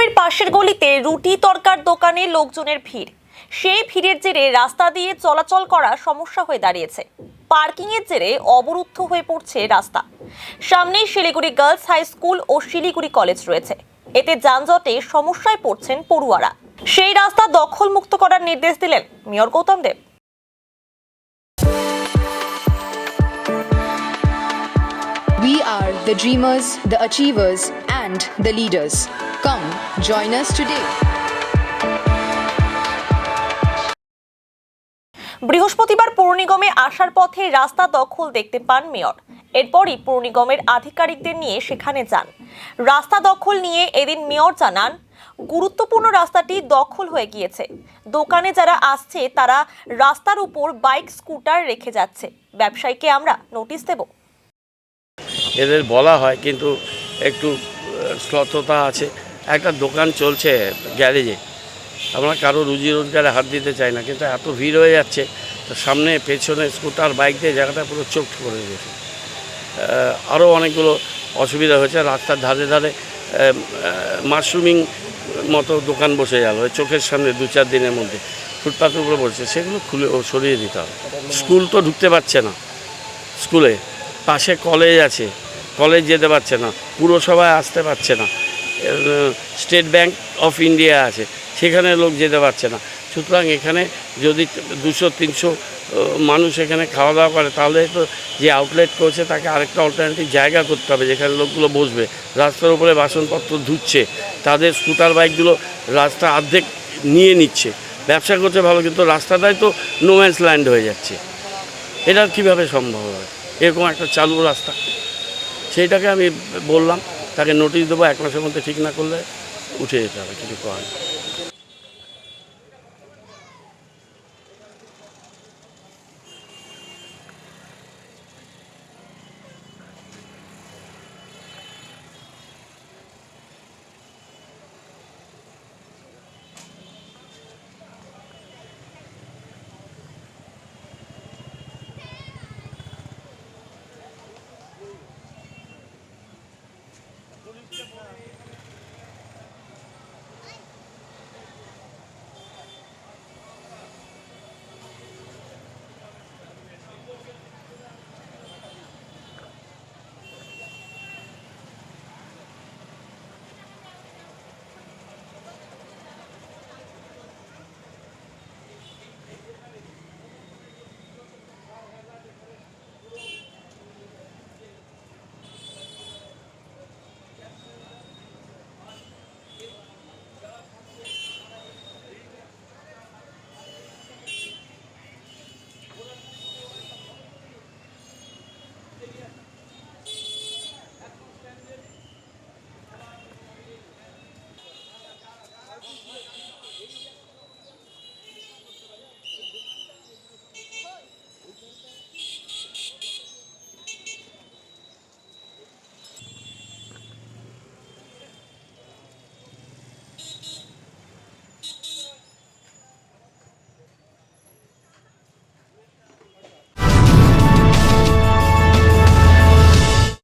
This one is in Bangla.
স্কুলের পাশের গলিতে রুটি তরকার দোকানে লোকজনের ভিড়। সেই ভিড়ের জেরে রাস্তা দিয়ে চলাচল করা সমস্যা হয়ে দাঁড়িয়েছে। পার্কিং এর জেরে অবরুদ্ধ হয়ে পড়ছে রাস্তা। সামনেই শিলিগুড়ি গার্লস হাই স্কুল ও শিলিগুড়ি কলেজ রয়েছে। এতে যানজটে সমস্যায় পড়ছেন পড়ুয়ারা। সেই রাস্তা দখল মুক্ত করার নির্দেশ দিলেন mayor Gautam Deb. We are the dreamers, the achievers, and the leaders. Come, join us today. বৃহস্পতিবার পৌর নিগমে আসার পথে রাস্তা দখল দেখতে পান মেয়র। এরপরই পৌর নিগমের আধিকারিকদের নিয়ে সেখানে যান। রাস্তা দখল নিয়ে এদিন মেয়র জানান, গুরুত্বপূর্ণ রাস্তাটি দখল হয়ে গিয়েছে। দোকানে যারা আসছে তারা রাস্তার উপর বাইক স্কুটার রেখে যাচ্ছে। ব্যবসায়ীকে আমরা নোটিশ দেব। এদের বলা হয় কিন্তু একটু শ্লথতা আছে। একটা দোকান চলছে গ্যারেজে, আমরা কারো রুজি রোজগারে হাত দিতে চাই না, কিন্তু এত ভিড় হয়ে যাচ্ছে তো সামনে পেছনে স্কুটার বাইক দিয়ে জায়গাটা পুরো চোখ করে দিয়েছে। আরও অনেকগুলো অসুবিধা হয়েছে। রাস্তার ধারে ধারে মাশরুমিং মতো দোকান বসে গেল চোখের সামনে 2-4 দিনের মধ্যে। ফুটপাথের উপরে বসছে, সেগুলো খুলে সরিয়ে দিতে হবে। স্কুল তো ঢুকতে পারছে না, স্কুলে পাশে কলেজ আছে, কলেজ যেতে পারছে না, পুরসভায় আসতে পারছে না, স্টেট ব্যাংক অফ ইন্ডিয়া আছে, সেখানে লোক যেতে পারছে না। সুতরাং এখানে যদি 200-300 মানুষ এখানে খাওয়া দাওয়া করে, তাহলে তো যে আউটলেট করছে তাকে আরেকটা অল্টারনেটিভ জায়গা করতে হবে যেখানে লোকগুলো বসবে। রাস্তার উপরে বাসনপত্র ধুচ্ছে, তাদের স্কুটার বাইকগুলো রাস্তা অর্ধেক নিয়ে নিচ্ছে। ব্যবসা করছে ভালো, কিন্তু রাস্তাটাই তো নো ম্যানস ল্যান্ড হয়ে যাচ্ছে। এটা কীভাবে সম্ভব হবে এরকম একটা চালু রাস্তা? সেইটাকে আমি বললাম তাকে নোটিশ দেবো, 1 মাসের মধ্যে ঠিক না করলে উঠে যেতে হবে, কিছু করার।